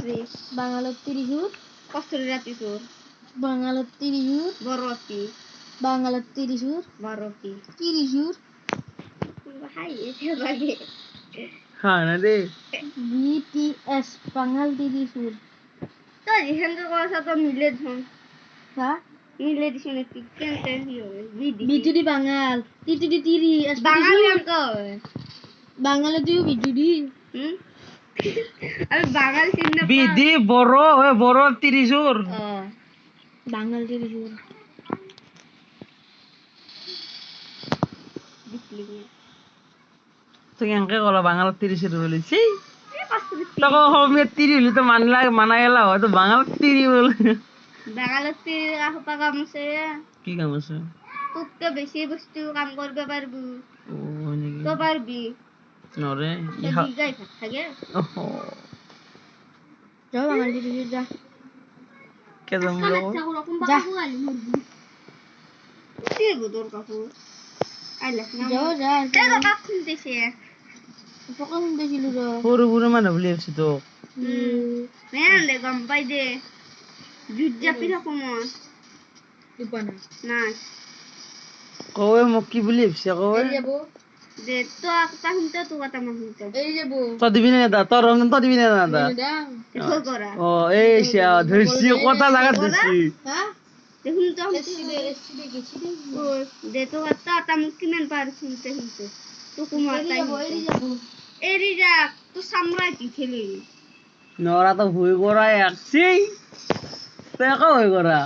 রে বাঙালত তিরিশুর কষ্টরে রাতি সুর বাঙালত তিরিশুর বরতি বাঙালত তিরিশুর বারতি তিরিশুর হাই এসে লাগে হ্যাঁ না রে BTS বাঙাল তিরিশুর তো যেখানে কথা তো মিলে ধন হ্যাঁ মিলে দিছেন কি কেনতে হবে বিজুড়ি বাঙাল তিরিটি তিরি বাঙাল কেন বাঙাল তুই বিজুড়ি হুম আমি বাঙাল চিন্তা বিধি বড় ওই বড় তিরিশুর বাঙাল তিরিশুর তুই এনকে কলা বাঙাল তিরিশুর বলেছি তখন হোমে তিরি হলি তো মানা গেল হয়তো বাঙাল তিরি বলে বাঙালত আহপা কাম আছে কি কাম আছে তোকে বেশি বস্তু কাম করবে পারবি ও হয় নাকি তো পারবি নরে দিগাই থাকে ওহো যাও বাঙাল তিরিশুর যা কে জমলো যা কি তোর কাপড় আইলা যাও যা তে বাবা খুনতেছে পকা শুনতেছিল তো পুরো পুরো মানে বলে আসছি তো মেন দে গম পাই দে জুজ্জা পিঠা কমো দিবানা না কবে মোক কি বলি আসছি কবে এই যাবো দে তো একটা হুনতে তো কথা মন হুনতে এই যাবো তো দিবি না দা তোর রঙ তো দিবি না দা দাও দেখো করা ও এই ধরছি কথা লাগা ধরছি হ্যাঁ দেখুন তো এসছি গেছি রে ও দে তো একটা তামুক কিমেন পার শুনতে শুনতে তো কুমার তাই এই যাবো এরি যা তো সামরাই কি খেলি নরা তো ভুই করা আসছি তো একা হয়ে করা